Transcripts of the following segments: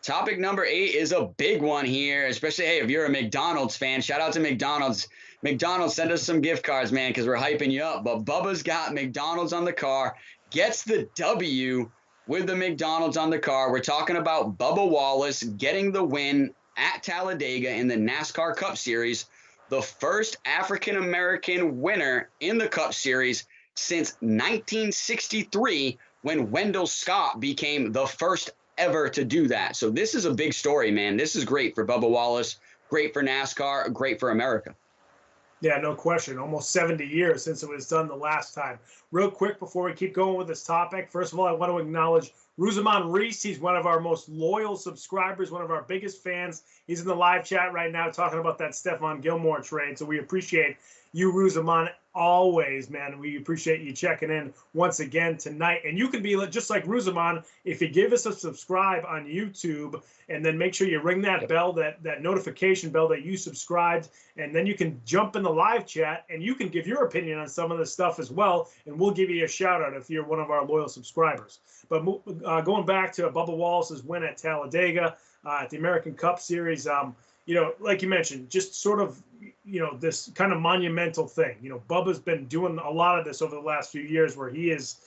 Topic number 8 is a big one here, especially, hey, if you're a McDonald's fan, shout out to McDonald's. McDonald's, send us some gift cards, man, because we're hyping you up. But Bubba's got McDonald's on the car, gets the W with the McDonald's on the car. We're talking about Bubba Wallace getting the win at Talladega in the NASCAR Cup Series, the first African-American winner in the Cup Series since 1963, when Wendell Scott became the first ever to do that. So this is a big story, man. This is great for Bubba Wallace, great for NASCAR, great for America. Yeah, no question. Almost 70 years since it was done the last time. Real quick before we keep going with this topic, first of all, I want to acknowledge Rosamond Reese. He's one of our most loyal subscribers, one of our biggest fans. He's in the live chat right now talking about that Stephon Gilmore trade. So we appreciate you, Rosamond, always, man. We appreciate you checking in once again tonight. And you can be just like Rosamond if you give us a subscribe on YouTube, and then make sure you ring that bell, that notification bell that you subscribed, and then you can jump in the live chat and you can give your opinion on some of this stuff as well, and we'll give you a shout out if you're one of our loyal subscribers. But going back to Bubba Wallace's win at Talladega at the American Cup Series, like you mentioned, just sort of, this kind of monumental thing. Bubba's been doing a lot of this over the last few years where he is,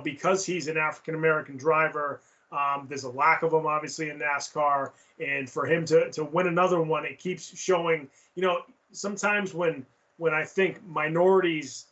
because he's an African-American driver, there's a lack of them, obviously, in NASCAR. And for him to win another one, it keeps showing, sometimes when I think minorities,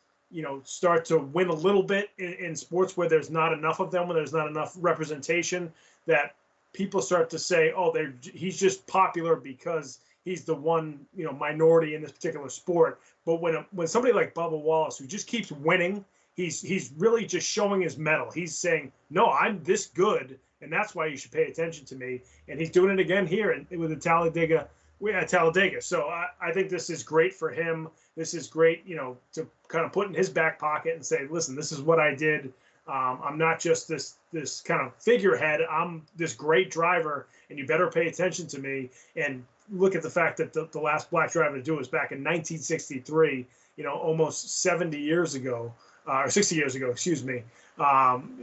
start to win a little bit in sports where there's not enough of them, when there's not enough representation, that people start to say, oh, he's just popular because he's the one, minority in this particular sport. But when somebody like Bubba Wallace, who just keeps winning, he's really just showing his mettle. He's saying, no, I'm this good, and that's why you should pay attention to me. And he's doing it again here with the Talladega. We're at Talladega. So I think this is great for him. This is great, to kind of put in his back pocket and say, listen, this is what I did. I'm not just this kind of figurehead. I'm this great driver, and you better pay attention to me. And look at the fact that the last black driver to do it was back in 1963, almost 70 years ago, or 60 years ago, excuse me.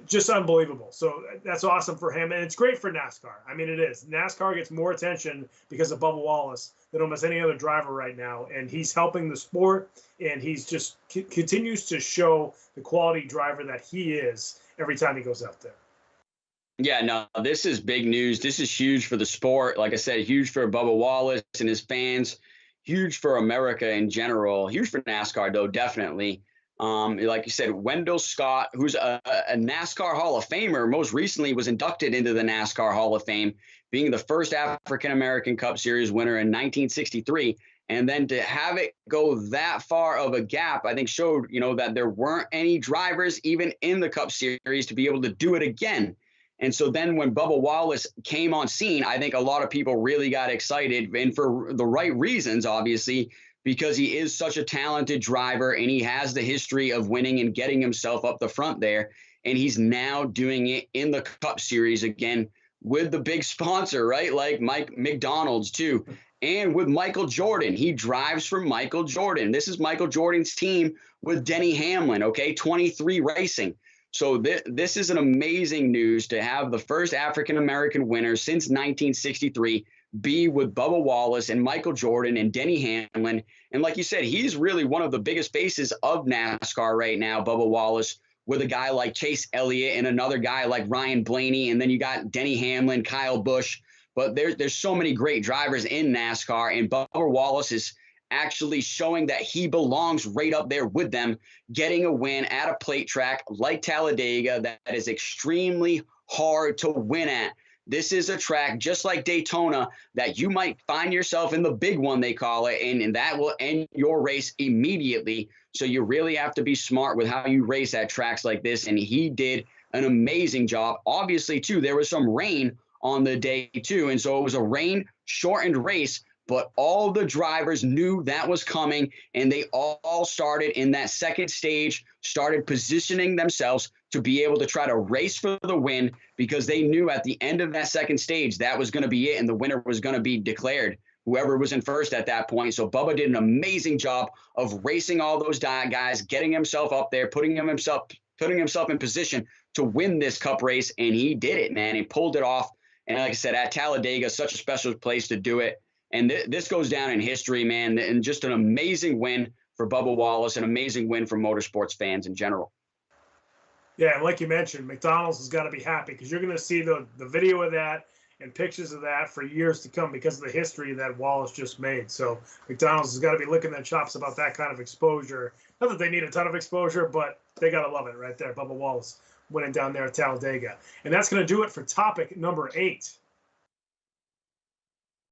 Just unbelievable. So that's awesome for him, and it's great for NASCAR. I mean, it is. NASCAR gets more attention because of Bubba Wallace than almost any other driver right now, and he's helping the sport, and he's just continues to show the quality driver that he is every time he goes out there. Yeah, no, this is big news. This is huge for the sport. Like I said, huge for Bubba Wallace and his fans, huge for America in general, huge for NASCAR, though, definitely. Like you said, Wendell Scott, who's a NASCAR Hall of Famer, most recently was inducted into the NASCAR Hall of Fame, being the first African-American Cup Series winner in 1963. And then to have it go that far of a gap, I think showed, that there weren't any drivers even in the Cup Series to be able to do it again. And so then when Bubba Wallace came on scene, I think a lot of people really got excited, and for the right reasons, obviously, because he is such a talented driver and he has the history of winning and getting himself up the front there. And he's now doing it in the Cup Series again with the big sponsor, right? Like McDonald's too. And with Michael Jordan, he drives for Michael Jordan. This is Michael Jordan's team with Denny Hamlin, okay, 23 Racing. So this is an amazing news to have the first African-American winner since 1963 be with Bubba Wallace and Michael Jordan and Denny Hamlin. And like you said, he's really one of the biggest faces of NASCAR right now, Bubba Wallace, with a guy like Chase Elliott and another guy like Ryan Blaney. And then you got Denny Hamlin, Kyle Busch. But there's so many great drivers in NASCAR, and Bubba Wallace is actually showing that he belongs right up there with them, getting a win at a plate track like Talladega that is extremely hard to win at. This is a track just like Daytona that you might find yourself in the big one, they call it, and that will end your race immediately. So you really have to be smart with how you race at tracks like this, and he did an amazing job. Obviously, too, there was some rain on the day, too, and so it was a rain-shortened race, but all the drivers knew that was coming, and they all started in that second stage, started positioning themselves to be able to try to race for the win, because they knew at the end of that second stage that was going to be it, and the winner was going to be declared, whoever was in first at that point. So Bubba did an amazing job of racing all those guys, getting himself up there, putting himself in position to win this Cup race, and he did it, man. He pulled it off. And like I said, at Talladega, such a special place to do it. And this goes down in history, man. And just an amazing win for Bubba Wallace, an amazing win for motorsports fans in general. Yeah, and like you mentioned, McDonald's has got to be happy because you're going to see the video of that and pictures of that for years to come because of the history that Wallace just made. So McDonald's has got to be licking their chops about that kind of exposure. Not that they need a ton of exposure, but they got to love it right there. Bubba Wallace winning down there at Talladega. And that's going to do it for topic number 8.